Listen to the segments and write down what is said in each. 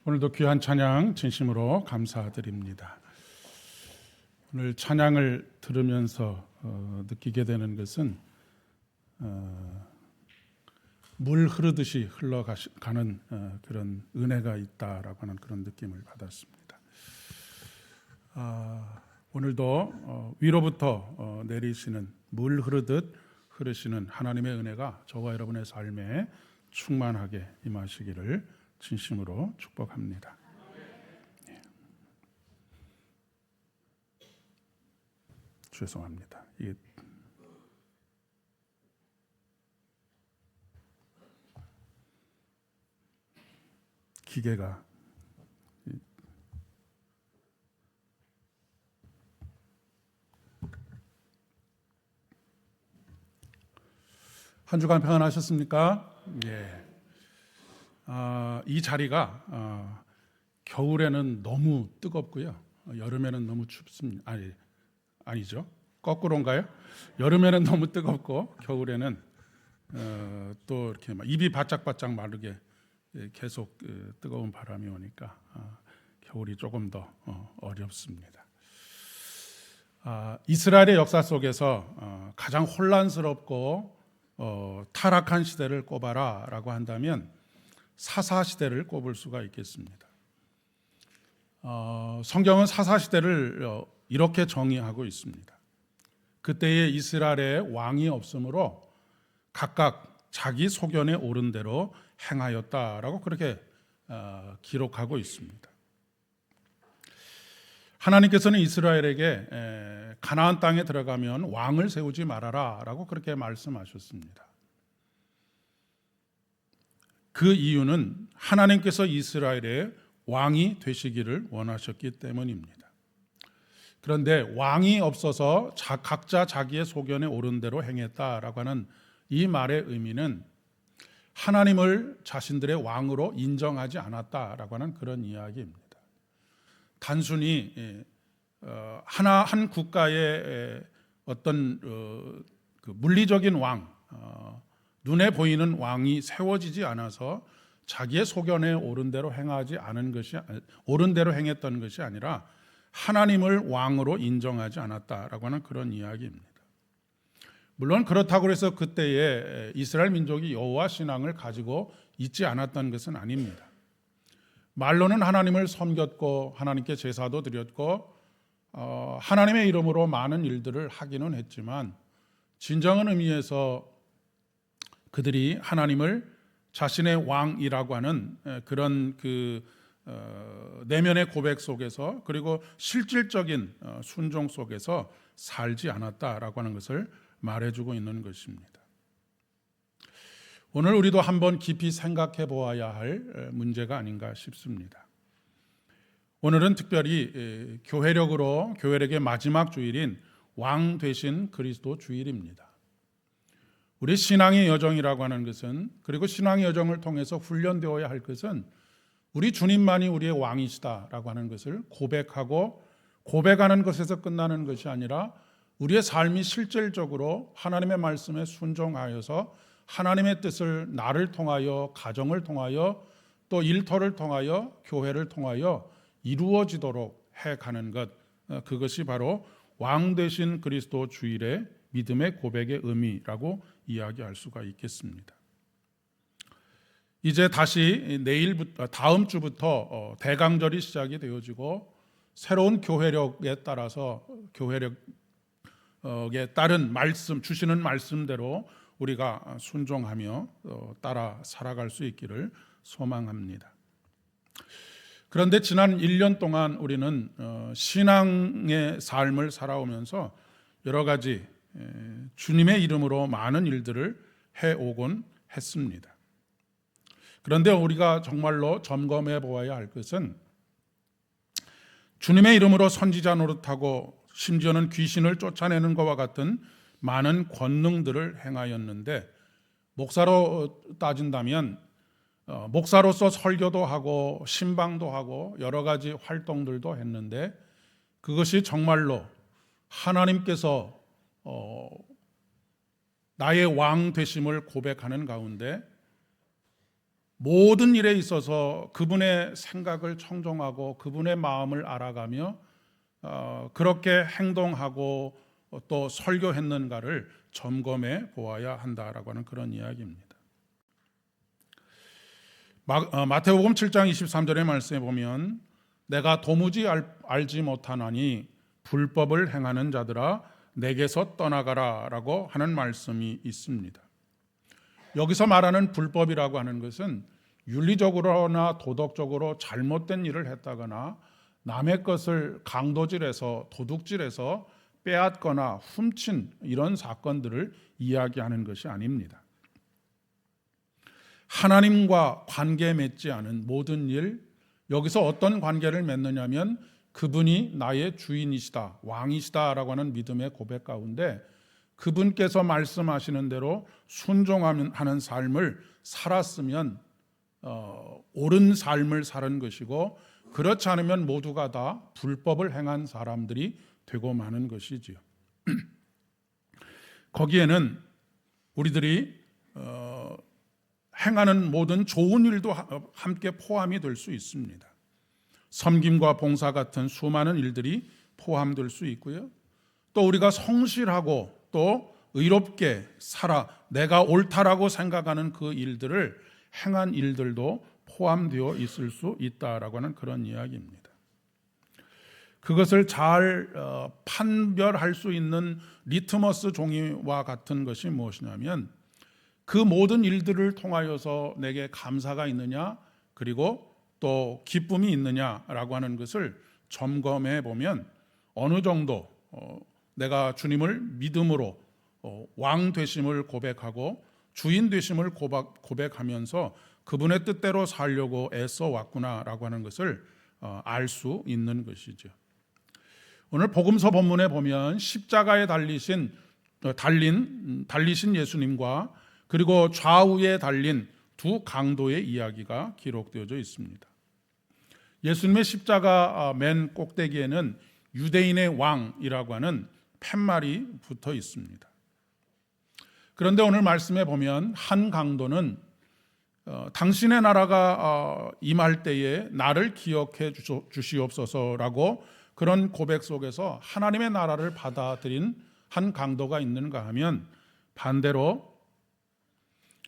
오늘도 귀한 찬양 진심으로 감사드립니다. 오늘 찬양을 들으면서 느끼게 되는 것은 물 흐르듯이 흘러가는 그런 은혜가 있다라고 하는 그런 느낌을 받았습니다. 오늘도 위로부터 내리시는 물 흐르듯 흐르시는 하나님의 은혜가 저와 여러분의 삶에 충만하게 임하시기를 진심으로 축복합니다. 죄송합니다. 이게 기계가 한 주간 평안하셨습니까? 예. 이 자리가 겨울에는 너무 뜨겁고요. 여름에는 너무 춥습니다. 아니죠. 거꾸로인가요? 여름에는 너무 뜨겁고 겨울에는 또 이렇게 막 입이 바짝바짝 마르게 계속 뜨거운 바람이 오니까 겨울이 조금 더 어렵습니다. 이스라엘의 역사 속에서 가장 혼란스럽고 타락한 시대를 꼽아라라고 한다면 사사시대를 꼽을 수가 있겠습니다. 성경은 사사시대를 이렇게 정의하고 있습니다. 그때의 이스라엘에 왕이 없으므로 각각 자기 소견에 오른 대로 행하였다라고 그렇게 기록하고 있습니다. 하나님께서는 이스라엘에게 가나안 땅에 들어가면 왕을 세우지 말아라라고 그렇게 말씀하셨습니다. 그 이유는 하나님께서 이스라엘의 왕이 되시기를 원하셨기 때문입니다. 그런데 왕이 없어서 각자 자기의 소견에 오른 대로 행했다라고 하는 이 말의 의미는 하나님을 자신들의 왕으로 인정하지 않았다라고 하는 그런 이야기입니다. 단순히 한 국가의 어떤 그 물리적인 왕, 눈에 보이는 왕이 세워지지 않아서 자기의 소견에 옳은 대로 옳은 대로 행했던 것이 아니라 하나님을 왕으로 인정하지 않았다라고 하는 그런 이야기입니다. 물론 그렇다고 해서 그때에 이스라엘 민족이 여호와 신앙을 가지고 있지 않았던 것은 아닙니다. 말로는 하나님을 섬겼고 하나님께 제사도 드렸고 하나님의 이름으로 많은 일들을 하기는 했지만 진정한 의미에서 그들이 하나님을 자신의 왕이라고 하는 그런 내면의 고백 속에서 그리고 실질적인 순종 속에서 살지 않았다라고 하는 것을 말해주고 있는 것입니다. 오늘 우리도 한번 깊이 생각해 보아야 할 문제가 아닌가 싶습니다. 오늘은 특별히 교회력의 마지막 주일인 왕 되신 그리스도 주일입니다. 우리 신앙의 여정이라고 하는 것은, 그리고 신앙의 여정을 통해서 훈련되어야 할 것은 우리 주님만이 우리의 왕이시다라고 하는 것을 고백하는 것에서 끝나는 것이 아니라 우리의 삶이 실질적으로 하나님의 말씀에 순종하여서 하나님의 뜻을 나를 통하여, 가정을 통하여, 또 일터를 통하여, 교회를 통하여 이루어지도록 해가는 것, 그것이 바로 왕 되신 그리스도 주일의 믿음의 고백의 의미라고 이야기할 수가 있겠습니다. 이제 다시 다음 주부터 대강절이 시작이 되어지고 새로운 교회력에 따라서 교회력에 따른 말씀, 주시는 말씀대로 우리가 순종하며 따라 살아갈 수 있기를 소망합니다. 그런데 지난 1년 동안 우리는 신앙의 삶을 살아오면서 여러 가지 주님의 이름으로 많은 일들을 해오곤 했습니다. 그런데 우리가 정말로 점검해 보아야 할 것은 주님의 이름으로 선지자 노릇하고 심지어는 귀신을 쫓아내는 것과 같은 많은 권능들을 행하였는데, 목사로 따진다면 목사로서 설교도 하고 신방도 하고 여러 가지 활동들도 했는데, 그것이 정말로 하나님께서 나의 왕 되심을 고백하는 가운데 모든 일에 있어서 그분의 생각을 청정하고 그분의 마음을 알아가며 그렇게 행동하고 또 설교했는가를 점검해 보아야 한다라고 하는 그런 이야기입니다. 마태복음 7장 23절의 말씀에 보면 내가 도무지 알지 못하나니 불법을 행하는 자들아 내게서 떠나가라 라고 하는 말씀이 있습니다. 여기서 말하는 불법이라고 하는 것은 윤리적으로나 도덕적으로 잘못된 일을 했다거나 남의 것을 강도질해서 도둑질해서 빼앗거나 훔친 이런 사건들을 이야기하는 것이 아닙니다. 하나님과 관계 맺지 않은 모든 일, 여기서 어떤 관계를 맺느냐면 그분이 나의 주인이시다, 왕이시다라고 하는 믿음의 고백 가운데 그분께서 말씀하시는 대로 순종하는 삶을 살았으면 옳은 삶을 사는 것이고, 그렇지 않으면 모두가 다 불법을 행한 사람들이 되고 마는 것이지요. 거기에는 우리들이 행하는 모든 좋은 일도 함께 포함이 될 수 있습니다. 섬김과 봉사 같은 수많은 일들이 포함될 수 있고요. 또 우리가 성실하고 또 의롭게 살아 내가 옳다라고 생각하는 그 일들을 행한 일들도 포함되어 있을 수 있다라고 하는 그런 이야기입니다. 그것을 잘 판별할 수 있는 리트머스 종이와 같은 것이 무엇이냐면 그 모든 일들을 통하여서 내게 감사가 있느냐 그리고 또 기쁨이 있느냐라고 하는 것을 점검해 보면 어느 정도 내가 주님을 믿음으로 왕 되심을 고백하고 주인 되심을 고백하면서 그분의 뜻대로 살려고 애써 왔구나라고 하는 것을 알 수 있는 것이죠. 오늘 복음서 본문에 보면 십자가에 달리신 예수님과 그리고 좌우에 달린 두 강도의 이야기가 기록되어져 있습니다. 예수님의 십자가 맨 꼭대기에는 유대인의 왕이라고 하는 팻말이 붙어 있습니다. 그런데 오늘 말씀에 보면 한 강도는 당신의 나라가 임할 때에 나를 기억해 주시옵소서라고 그런 고백 속에서 하나님의 나라를 받아들인 한 강도가 있는가 하면, 반대로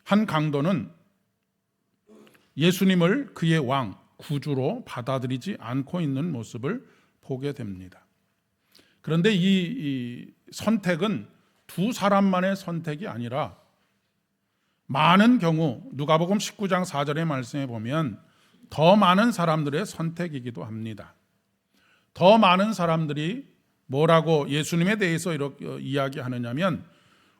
한 강도는 예수님을 그의 왕, 구주로 받아들이지 않고 있는 모습을 보게 됩니다. 그런데 이 선택은 두 사람만의 선택이 아니라 많은 경우 누가복음 19장 4절의 말씀에 보면 더 많은 사람들의 선택이기도 합니다. 더 많은 사람들이 뭐라고 예수님에 대해서 이렇게 이야기하느냐면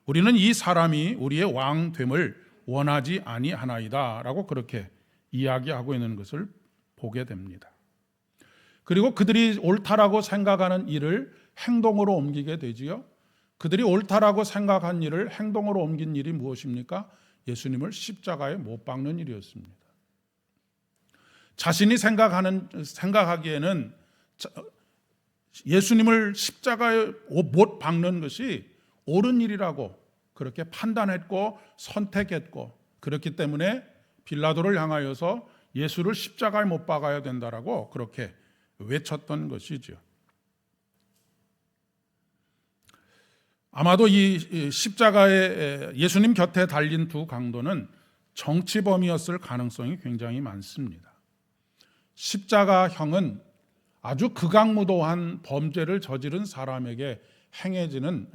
우리는 이 사람이 우리의 왕됨을 원하지 아니하나이다 라고 그렇게 이야기하고 있는 것을 보게 됩니다. 그리고 그들이 옳다라고 생각하는 일을 행동으로 옮기게 되지요. 그들이 옳다라고 생각한 일을 행동으로 옮긴 일이 무엇입니까? 예수님을 십자가에 못 박는 일이었습니다. 자신이 생각하기에는 예수님을 십자가에 못 박는 것이 옳은 일이라고 그렇게 판단했고 선택했고, 그렇기 때문에 빌라도를 향하여서 예수를 십자가에 못 박아야 된다라고 그렇게 외쳤던 것이죠. 아마도 이 십자가에 예수님 곁에 달린 두 강도는 정치범이었을 가능성이 굉장히 많습니다. 십자가형은 아주 극악무도한 범죄를 저지른 사람에게 행해지는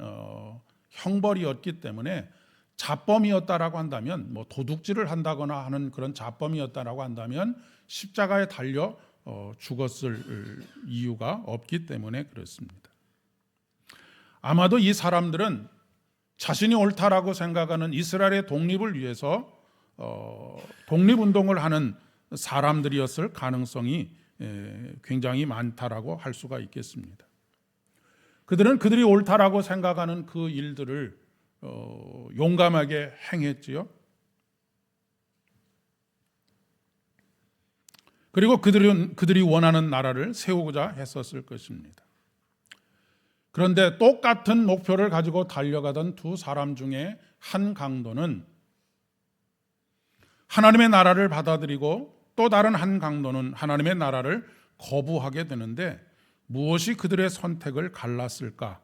형벌이었기 때문에 자범이었다라고 한다면, 뭐 도둑질을 한다거나 하는 그런 자범이었다라고 한다면 십자가에 달려 죽었을 이유가 없기 때문에 그렇습니다. 아마도 이 사람들은 자신이 옳다라고 생각하는 이스라엘의 독립을 위해서 독립운동을 하는 사람들이었을 가능성이 굉장히 많다라고 할 수가 있겠습니다. 그들은 그들이 옳다라고 생각하는 그 일들을 용감하게 행했지요. 그리고 그들이 원하는 나라를 세우고자 했었을 것입니다. 그런데 똑같은 목표를 가지고 달려가던 두 사람 중에 한 강도는 하나님의 나라를 받아들이고 또 다른 한 강도는 하나님의 나라를 거부하게 되는데 무엇이 그들의 선택을 갈랐을까?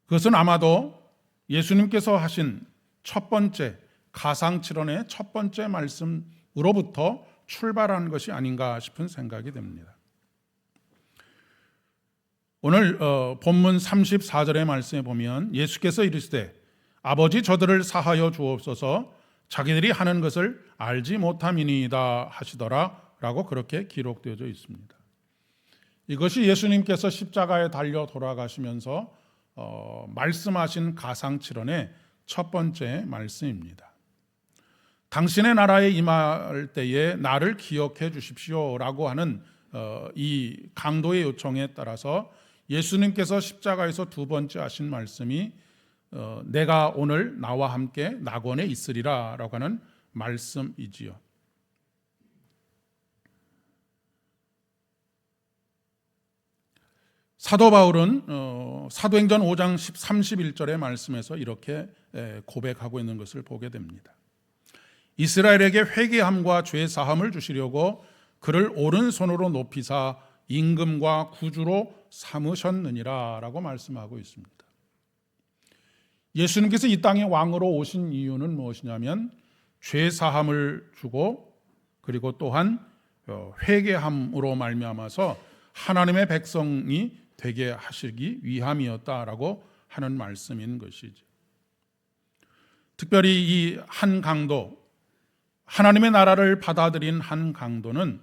그것은 아마도 예수님께서 하신 첫 번째 가상칠언의 첫 번째 말씀으로부터 출발한 것이 아닌가 싶은 생각이 됩니다. 오늘 본문 34절의 말씀에 보면 예수께서 이르시되 아버지 저들을 사하여 주옵소서 자기들이 하는 것을 알지 못함이니이다 하시더라 라고 그렇게 기록되어져 있습니다. 이것이 예수님께서 십자가에 달려 돌아가시면서 말씀하신 가상칠언의 첫 번째 말씀입니다. 당신의 나라에 임할 때에 나를 기억해 주십시오라고 하는 이 강도의 요청에 따라서 예수님께서 십자가에서 두 번째 하신 말씀이 내가 오늘 나와 함께 낙원에 있으리라 라고 하는 말씀이지요. 사도 바울은 사도행전 5장 31절의 말씀에서 이렇게 고백하고 있는 것을 보게 됩니다. 이스라엘에게 회개함과 죄 사함을 주시려고 그를 오른손으로 높이사 임금과 구주로 삼으셨느니라 라고 말씀하고 있습니다. 예수님께서 이 땅에 왕으로 오신 이유는 무엇이냐면 죄 사함을 주고 그리고 또한 회개함으로 말미암아서 하나님의 백성이 되게 하시기 위함이었다라고 하는 말씀인 것이죠. 특별히 이 한 강도, 하나님의 나라를 받아들인 한 강도는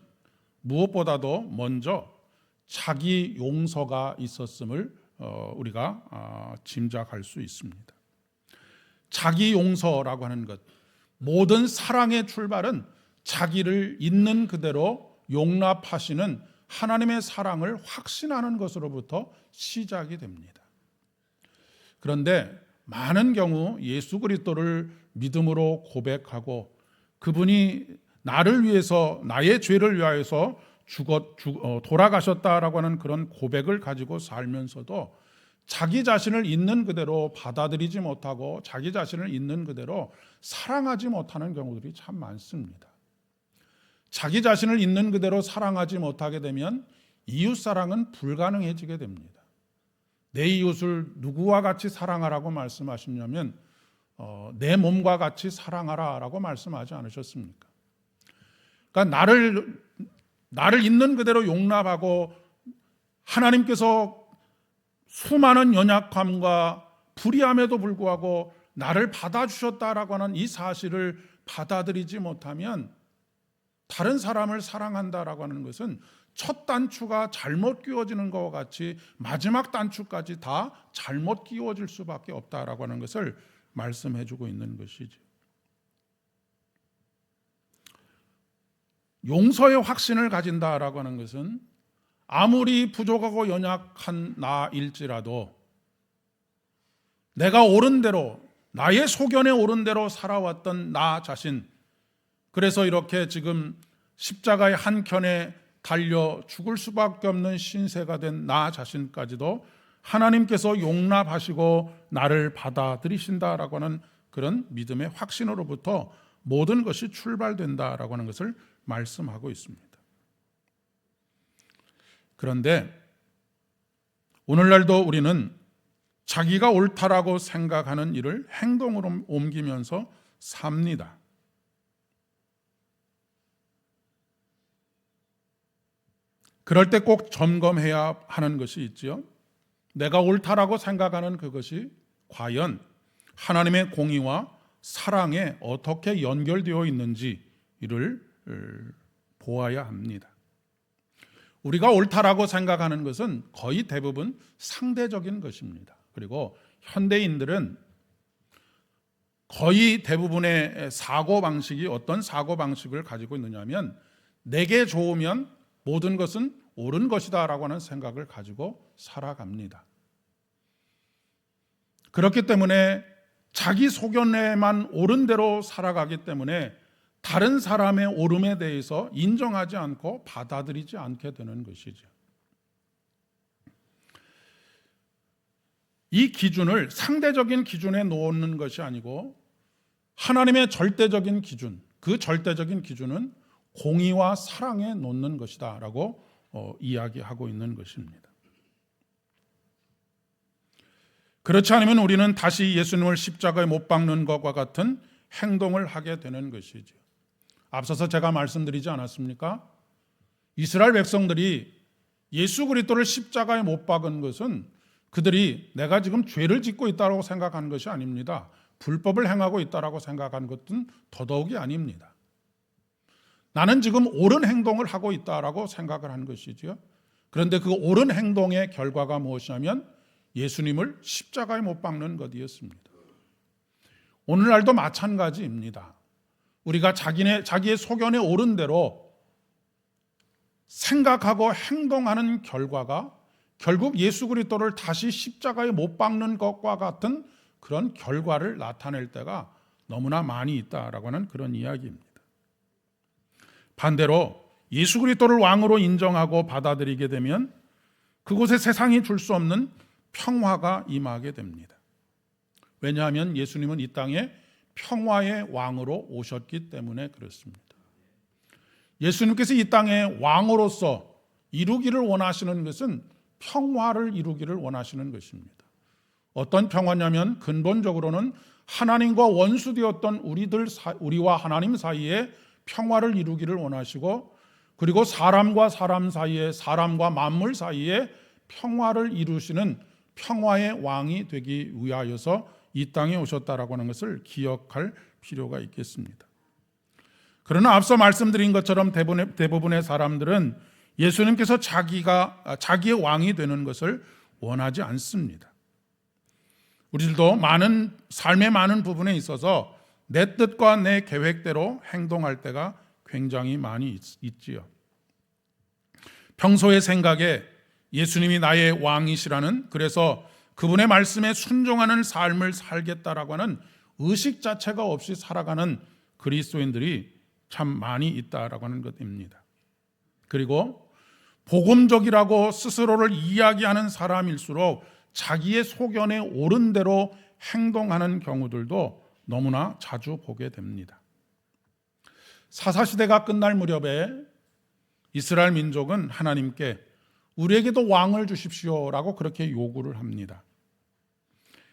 무엇보다도 먼저 자기 용서가 있었음을 우리가 짐작할 수 있습니다. 자기 용서라고 하는 것, 모든 사랑의 출발은 자기를 있는 그대로 용납하시는 하나님의 사랑을 확신하는 것으로부터 시작이 됩니다. 그런데 많은 경우 예수 그리스도를 믿음으로 고백하고 그분이 나를 위해서 나의 죄를 위하여서 돌아가셨다라고 하는 그런 고백을 가지고 살면서도 자기 자신을 있는 그대로 받아들이지 못하고 자기 자신을 있는 그대로 사랑하지 못하는 경우들이 참 많습니다. 자기 자신을 있는 그대로 사랑하지 못하게 되면 이웃사랑은 불가능해지게 됩니다. 내 이웃을 누구와 같이 사랑하라고 말씀하시냐면 내 몸과 같이 사랑하라라고 말씀하지 않으셨습니까? 그러니까 나를 있는 그대로 용납하고 하나님께서 수많은 연약함과 불의함에도 불구하고 나를 받아주셨다라고 하는 이 사실을 받아들이지 못하면 다른 사람을 사랑한다라고 하는 것은 첫 단추가 잘못 끼워지는 것과 같이 마지막 단추까지 다 잘못 끼워질 수밖에 없다라고 하는 것을 말씀해주고 있는 것이죠. 용서의 확신을 가진다라고 하는 것은 아무리 부족하고 연약한 나일지라도 내가 옳은 대로 나의 소견에 옳은 대로 살아왔던 나 자신, 그래서 이렇게 지금 십자가의 한켠에 달려 죽을 수밖에 없는 신세가 된 나 자신까지도 하나님께서 용납하시고 나를 받아들이신다라고 하는 그런 믿음의 확신으로부터 모든 것이 출발된다라고 하는 것을 말씀하고 있습니다. 그런데 오늘날도 우리는 자기가 옳다라고 생각하는 일을 행동으로 옮기면서 삽니다. 그럴 때 꼭 점검해야 하는 것이 있지요. 내가 옳다라고 생각하는 그것이 과연 하나님의 공의와 사랑에 어떻게 연결되어 있는지를 보아야 합니다. 우리가 옳다라고 생각하는 것은 거의 대부분 상대적인 것입니다. 그리고 현대인들은 거의 대부분의 사고방식이 어떤 사고방식을 가지고 있느냐면 내게 좋으면 모든 것은 옳은 것이다 라고 하는 생각을 가지고 살아갑니다. 그렇기 때문에 자기 소견에만 옳은 대로 살아가기 때문에 다른 사람의 옳음에 대해서 인정하지 않고 받아들이지 않게 되는 것이죠. 이 기준을 상대적인 기준에 놓는 것이 아니고 하나님의 절대적인 기준, 그 절대적인 기준은 공의와 사랑에 놓는 것이다 라고 이야기하고 있는 것입니다. 그렇지 않으면 우리는 다시 예수님을 십자가에 못 박는 것과 같은 행동을 하게 되는 것이죠. 앞서서 제가 말씀드리지 않았습니까? 이스라엘 백성들이 예수 그리스도를 십자가에 못 박은 것은 그들이 내가 지금 죄를 짓고 있다고 생각한 것이 아닙니다. 불법을 행하고 있다고 생각한 것은 더더욱이 아닙니다. 나는 지금 옳은 행동을 하고 있다고 생각을 한 것이지요. 그런데 그 옳은 행동의 결과가 무엇이냐면 예수님을 십자가에 못 박는 것이었습니다. 오늘날도 마찬가지입니다. 우리가 자기의 소견에 옳은 대로 생각하고 행동하는 결과가 결국 예수 그리스도를 다시 십자가에 못 박는 것과 같은 그런 결과를 나타낼 때가 너무나 많이 있다라고 하는 그런 이야기입니다. 반대로 예수 그리스도를 왕으로 인정하고 받아들이게 되면 그곳에 세상이 줄 수 없는 평화가 임하게 됩니다. 왜냐하면 예수님은 이 땅에 평화의 왕으로 오셨기 때문에 그렇습니다. 예수님께서 이 땅에 왕으로서 이루기를 원하시는 것은 평화를 이루기를 원하시는 것입니다. 어떤 평화냐면 근본적으로는 하나님과 원수되었던 우리와 하나님 사이에 평화를 이루기를 원하시고, 그리고 사람과 사람 사이에, 사람과 만물 사이에 평화를 이루시는 평화의 왕이 되기 위하여서 이 땅에 오셨다라고 하는 것을 기억할 필요가 있겠습니다. 그러나 앞서 말씀드린 것처럼 대부분의 사람들은 예수님께서 자기의 왕이 되는 것을 원하지 않습니다. 우리들도 삶의 많은 부분에 있어서 내 뜻과 내 계획대로 행동할 때가 굉장히 많이 있지요. 평소의 생각에 예수님이 나의 왕이시라는, 그래서 그분의 말씀에 순종하는 삶을 살겠다라고 하는 의식 자체가 없이 살아가는 그리스도인들이 참 많이 있다라고 하는 것입니다. 그리고 복음적이라고 스스로를 이야기하는 사람일수록 자기의 소견에 옳은 대로 행동하는 경우들도 너무나 자주 보게 됩니다. 사사시대가 끝날 무렵에 이스라엘 민족은 하나님께 우리에게도 왕을 주십시오라고 그렇게 요구를 합니다.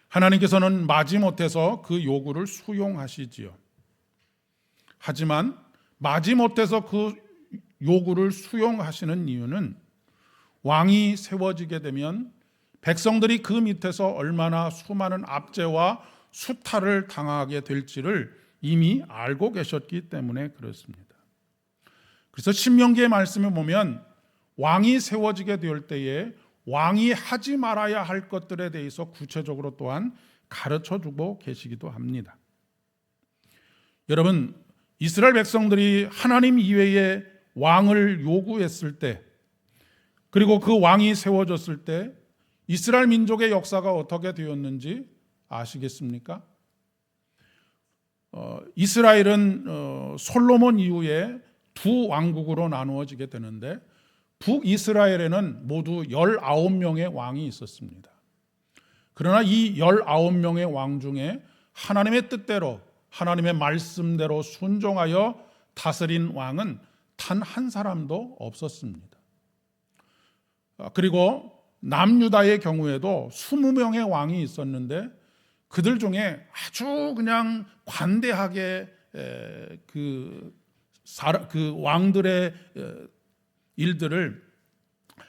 하나님께서는 마지못해서 그 요구를 수용하시지요. 하지만 마지못해서 그 요구를 수용하시는 이유는 왕이 세워지게 되면 백성들이 그 밑에서 얼마나 수많은 압제와 수탈을 당하게 될지를 이미 알고 계셨기 때문에 그렇습니다. 그래서 신명기의 말씀에 보면 왕이 세워지게 될 때에 왕이 하지 말아야 할 것들에 대해서 구체적으로 또한 가르쳐주고 계시기도 합니다. 여러분, 이스라엘 백성들이 하나님 이외에 왕을 요구했을 때, 그리고 그 왕이 세워졌을 때 이스라엘 민족의 역사가 어떻게 되었는지 아시겠습니까? 이스라엘은 솔로몬 이후에 두 왕국으로 나누어지게 되는데, 북이스라엘에는 모두 19명의 왕이 있었습니다. 그러나 이 19명의 왕 중에 하나님의 뜻대로, 하나님의 말씀대로 순종하여 다스린 왕은 단 한 사람도 없었습니다. 그리고 남유다의 경우에도 20명의 왕이 있었는데 그들 중에 아주 그냥 관대하게 그 왕들의 일들을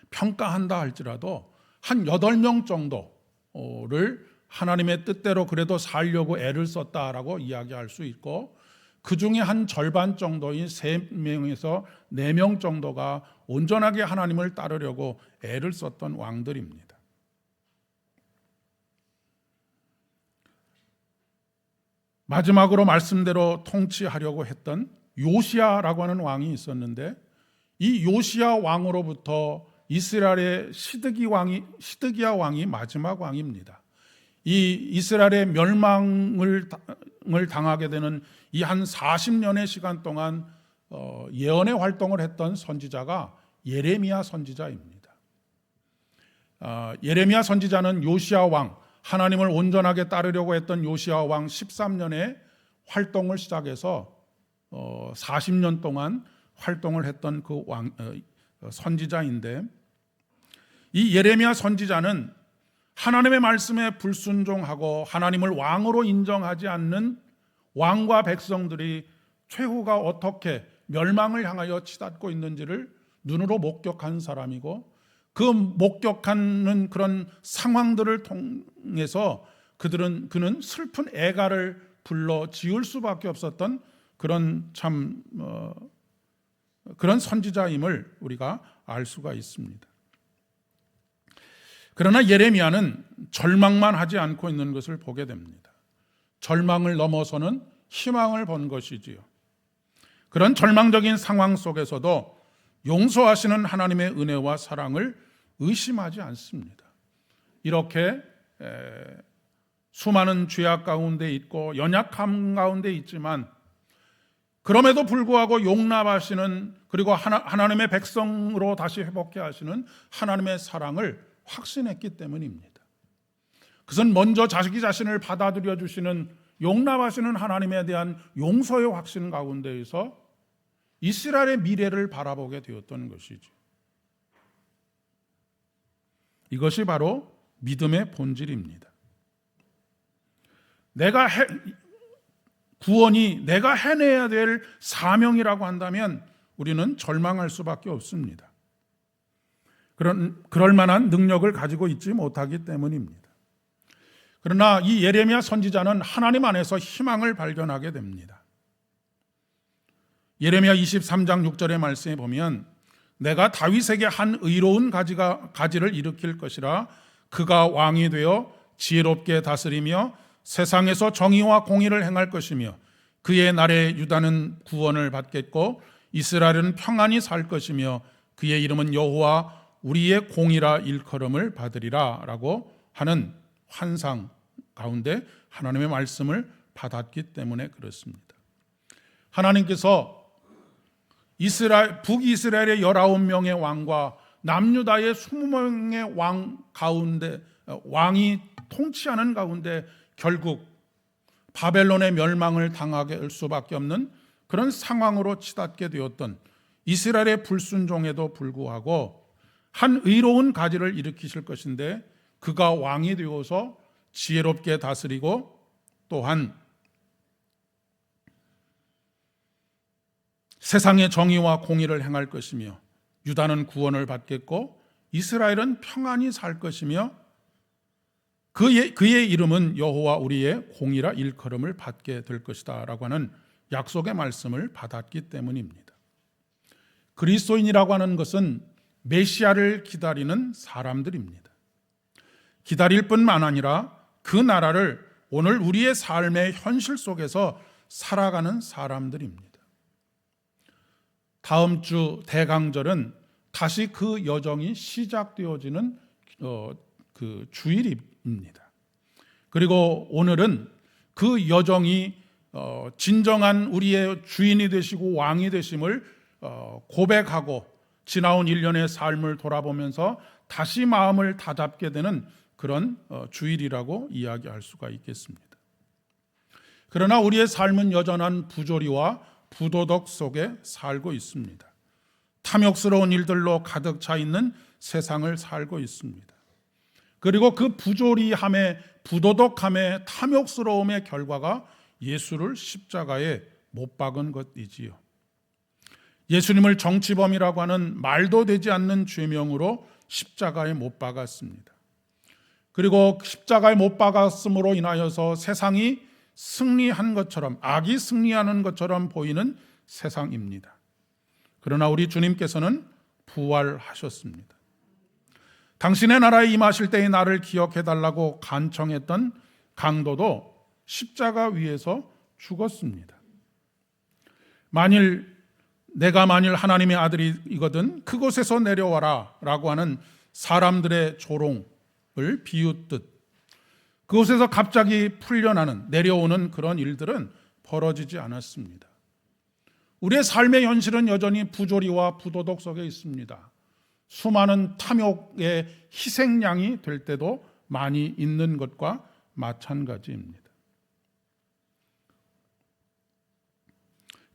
평가한다 할지라도 한 8명 정도를 하나님의 뜻대로 그래도 살려고 애를 썼다라고 이야기할 수 있고, 그 중에 한 절반 정도인 3명에서 4명 정도가 온전하게 하나님을 따르려고 애를 썼던 왕들입니다. 마지막으로 말씀대로 통치하려고 했던 요시야라고 하는 왕이 있었는데, 이 요시야 왕으로부터 이스라엘의 시드기야 왕이 마지막 왕입니다. 이 이스라엘의 멸망을 당하게 되는 이 한 40년의 시간 동안 예언의 활동을 했던 선지자가 예레미야 선지자입니다. 예레미야 선지자는 요시야 왕, 하나님을 온전하게 따르려고 했던 요시야 왕 13년에 활동을 시작해서 40년 동안 활동을 했던 그 선지자인데, 이 예레미야 선지자는 하나님의 말씀에 불순종하고 하나님을 왕으로 인정하지 않는 왕과 백성들이 최후가 어떻게 멸망을 향하여 치닫고 있는지를 눈으로 목격한 사람이고, 그 목격하는 그런 상황들을 통해서 그는 슬픈 애가를 불러 지을 수밖에 없었던 그런 그런 선지자임을 우리가 알 수가 있습니다. 그러나 예레미야는 절망만 하지 않고 있는 것을 보게 됩니다. 절망을 넘어서는 희망을 본 것이지요. 그런 절망적인 상황 속에서도 용서하시는 하나님의 은혜와 사랑을 의심하지 않습니다. 이렇게 수많은 죄악 가운데 있고 연약함 가운데 있지만, 그럼에도 불구하고 용납하시는, 그리고 하나님의 백성으로 다시 회복해 하시는 하나님의 사랑을 확신했기 때문입니다. 그것은 먼저 자기 자신을 받아들여 주시는, 용납하시는 하나님에 대한 용서의 확신 가운데에서 이스라엘의 미래를 바라보게 되었던 것이죠. 이것이 바로 믿음의 본질입니다. 구원이 내가 해내야 될 사명이라고 한다면 우리는 절망할 수밖에 없습니다. 그럴 만한 능력을 가지고 있지 못하기 때문입니다. 그러나 이 예레미야 선지자는 하나님 안에서 희망을 발견하게 됩니다. 예레미야 23장 6절의 말씀에 보면, 내가 다윗에게 한 의로운 가지를 일으킬 것이라. 그가 왕이 되어 지혜롭게 다스리며 세상에서 정의와 공의를 행할 것이며, 그의 날에 유다는 구원을 받겠고 이스라엘은 평안히 살 것이며, 그의 이름은 여호와 우리의 공의라 일컬음을 받으리라 라고 하는 환상 가운데 하나님의 말씀을 받았기 때문에 그렇습니다. 하나님께서 북이스라엘의 19명의 왕과 남유다의 20명의 왕 가운데, 왕이 통치하는 가운데 결국 바벨론의 멸망을 당하게 할 수밖에 없는 그런 상황으로 치닫게 되었던 이스라엘의 불순종에도 불구하고 한 의로운 가지를 일으키실 것인데, 그가 왕이 되어서 지혜롭게 다스리고 또한 세상의 정의와 공의를 행할 것이며, 유다는 구원을 받겠고 이스라엘은 평안히 살 것이며, 그의 이름은 여호와 우리의 공의라 일컬음을 받게 될 것이다 라고 하는 약속의 말씀을 받았기 때문입니다. 그리스도인이라고 하는 것은 메시아를 기다리는 사람들입니다. 기다릴 뿐만 아니라 그 나라를 오늘 우리의 삶의 현실 속에서 살아가는 사람들입니다. 다음 주 대강절은 다시 그 여정이 시작되어지는 그 주일입니다. 그리고 오늘은 그 여정이 진정한 우리의 주인이 되시고 왕이 되심을 고백하고 지나온 1년의 삶을 돌아보면서 다시 마음을 다잡게 되는 그런 주일이라고 이야기할 수가 있겠습니다. 그러나 우리의 삶은 여전한 부조리와 부도덕 속에 살고 있습니다. 탐욕스러운 일들로 가득 차 있는 세상을 살고 있습니다. 그리고 그 부조리함의, 부도덕함의, 탐욕스러움의 결과가 예수를 십자가에 못 박은 것이지요. 예수님을 정치범이라고 하는 말도 되지 않는 죄명으로 십자가에 못 박았습니다. 그리고 십자가에 못 박았음으로 인하여서 세상이 승리한 것처럼, 악이 승리하는 것처럼 보이는 세상입니다. 그러나 우리 주님께서는 부활하셨습니다. 당신의 나라에 임하실 때의 나를 기억해달라고 간청했던 강도도 십자가 위에서 죽었습니다. 내가 만일 하나님의 아들이거든 그곳에서 내려와라 라고 하는 사람들의 조롱을 비웃듯 그곳에서 갑자기 풀려나는, 내려오는 그런 일들은 벌어지지 않았습니다. 우리의 삶의 현실은 여전히 부조리와 부도덕 속에 있습니다. 수많은 탐욕의 희생양이 될 때도 많이 있는 것과 마찬가지입니다.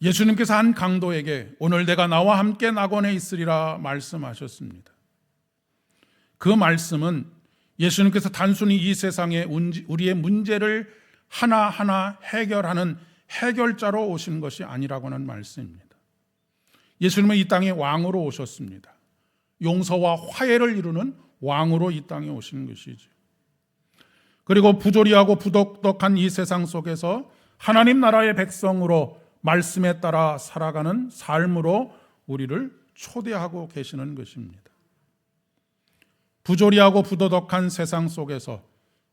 예수님께서 한 강도에게 오늘 내가 나와 함께 낙원에 있으리라 말씀하셨습니다. 그 말씀은 예수님께서 단순히 이 세상에 우리의 문제를 하나하나 해결하는 해결자로 오신 것이 아니라고 하는 말씀입니다. 예수님은 이 땅에 왕으로 오셨습니다. 용서와 화해를 이루는 왕으로 이 땅에 오신 것이죠. 그리고 부조리하고 부덕덕한 이 세상 속에서 하나님 나라의 백성으로 말씀에 따라 살아가는 삶으로 우리를 초대하고 계시는 것입니다. 부조리하고 부도덕한 세상 속에서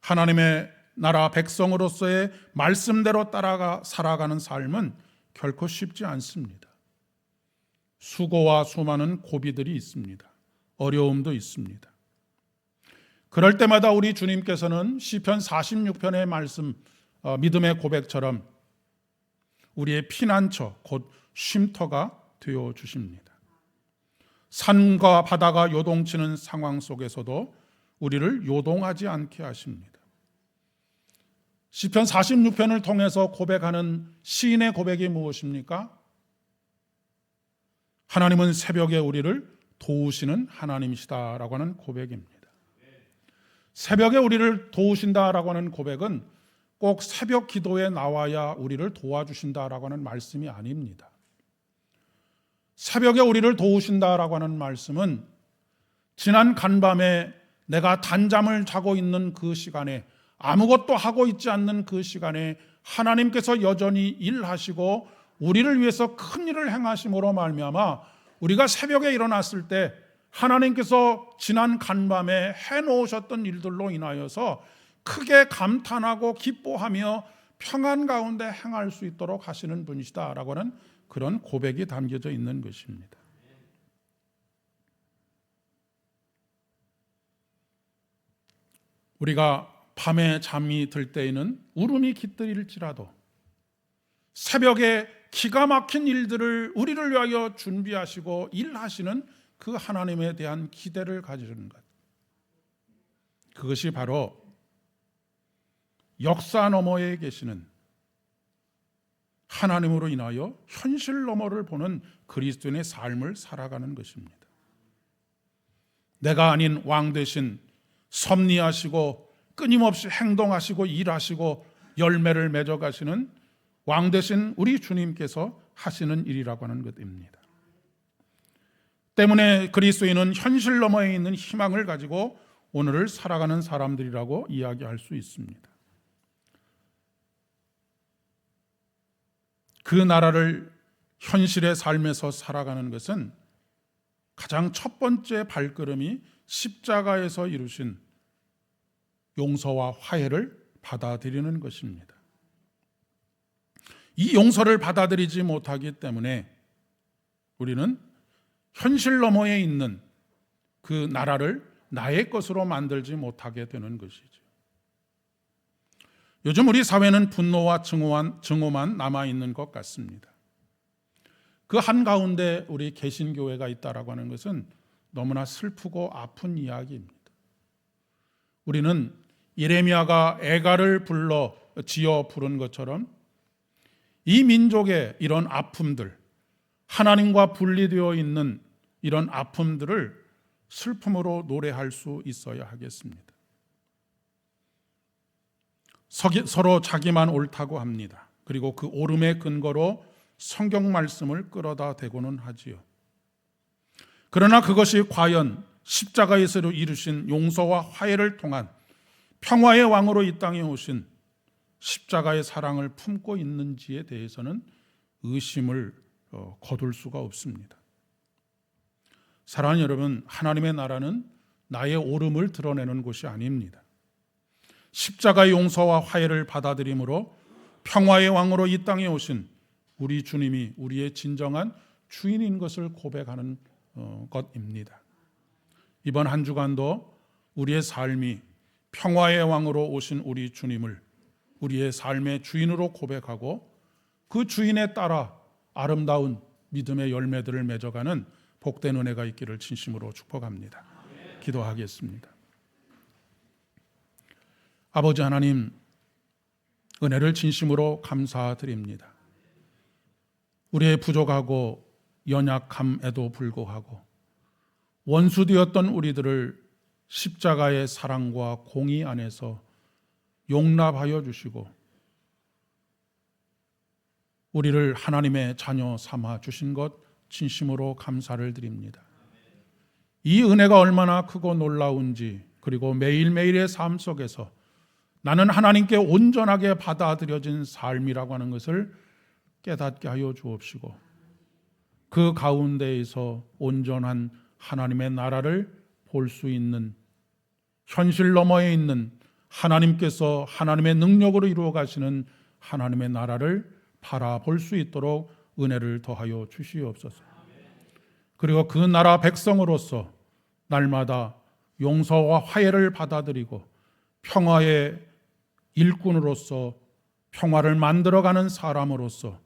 하나님의 나라 백성으로서의 말씀대로 따라가 살아가는 삶은 결코 쉽지 않습니다. 수고와 수많은 고비들이 있습니다. 어려움도 있습니다. 그럴 때마다 우리 주님께서는 시편 46편의 말씀, 믿음의 고백처럼 우리의 피난처, 곧 쉼터가 되어 주십니다. 산과 바다가 요동치는 상황 속에서도 우리를 요동하지 않게 하십니다. 시편 46편을 통해서 고백하는 시인의 고백이 무엇입니까? 하나님은 새벽에 우리를 도우시는 하나님이시다라고 하는 고백입니다. 새벽에 우리를 도우신다라고 하는 고백은 꼭 새벽 기도에 나와야 우리를 도와주신다라고 하는 말씀이 아닙니다. 새벽에 우리를 도우신다라고 하는 말씀은 지난 간밤에 내가 단잠을 자고 있는 그 시간에, 아무것도 하고 있지 않는 그 시간에 하나님께서 여전히 일하시고 우리를 위해서 큰 일을 행하심으로 말미암아 우리가 새벽에 일어났을 때 하나님께서 지난 간밤에 해놓으셨던 일들로 인하여서 크게 감탄하고 기뻐하며 평안 가운데 행할 수 있도록 하시는 분이시다라고 하는 그런 고백이 담겨져 있는 것입니다. 우리가 밤에 잠이 들 때에는 울음이 깃들일지라도 새벽에 기가 막힌 일들을 우리를 위하여 준비하시고 일하시는 그 하나님에 대한 기대를 가지는 것, 그것이 바로 역사 너머에 계시는 하나님으로 인하여 현실 너머를 보는 그리스도인의 삶을 살아가는 것입니다. 내가 아닌 왕 대신 섭리하시고 끊임없이 행동하시고 일하시고 열매를 맺어가시는 왕 대신 우리 주님께서 하시는 일이라고 하는 것입니다. 때문에 그리스도인은 현실 너머에 있는 희망을 가지고 오늘을 살아가는 사람들이라고 이야기할 수 있습니다. 그 나라를 현실의 삶에서 살아가는 것은 가장 첫 번째 발걸음이 십자가에서 이루신 용서와 화해를 받아들이는 것입니다. 이 용서를 받아들이지 못하기 때문에 우리는 현실 너머에 있는 그 나라를 나의 것으로 만들지 못하게 되는 것이죠. 요즘 우리 사회는 분노와 증오만 남아있는 것 같습니다. 그 한가운데 우리 개신교회가 있다라고 하는 것은 너무나 슬프고 아픈 이야기입니다. 우리는 예레미야가 애가를 불러 지어 부른 것처럼 이 민족의 이런 아픔들, 하나님과 분리되어 있는 이런 아픔들을 슬픔으로 노래할 수 있어야 하겠습니다. 서로 자기만 옳다고 합니다. 그리고 그 옳음의 근거로 성경 말씀을 끌어다 대고는 하지요. 그러나 그것이 과연 십자가에서 이루신 용서와 화해를 통한 평화의 왕으로 이 땅에 오신 십자가의 사랑을 품고 있는지에 대해서는 의심을 거둘 수가 없습니다. 사랑하는 여러분, 하나님의 나라는 나의 옳음을 드러내는 곳이 아닙니다. 십자가의 용서와 화해를 받아들임으로 평화의 왕으로 이 땅에 오신 우리 주님이 우리의 진정한 주인인 것을 고백하는 것입니다. 이번 한 주간도 우리의 삶이 평화의 왕으로 오신 우리 주님을 우리의 삶의 주인으로 고백하고 그 주인에 따라 아름다운 믿음의 열매들을 맺어가는 복된 은혜가 있기를 진심으로 축복합니다. 기도하겠습니다. 아버지 하나님, 은혜를 진심으로 감사드립니다. 우리의 부족하고 연약함에도 불구하고 원수되었던 우리들을 십자가의 사랑과 공의 안에서 용납하여 주시고 우리를 하나님의 자녀 삼아 주신 것 진심으로 감사를 드립니다. 이 은혜가 얼마나 크고 놀라운지, 그리고 매일매일의 삶 속에서 나는 하나님께 온전하게 받아들여진 삶이라고 하는 것을 깨닫게 하여 주옵시고 그 가운데에서 온전한 하나님의 나라를 볼 수 있는, 현실 너머에 있는 하나님께서 하나님의 능력으로 이루어 가시는 하나님의 나라를 바라볼 수 있도록 은혜를 더하여 주시옵소서. 그리고 그 나라 백성으로서 날마다 용서와 화해를 받아들이고 평화의 일꾼으로서 평화를 만들어가는 사람으로서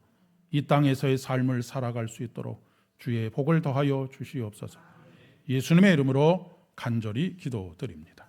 이 땅에서의 삶을 살아갈 수 있도록 주의 복을 더하여 주시옵소서. 예수님의 이름으로 간절히 기도드립니다.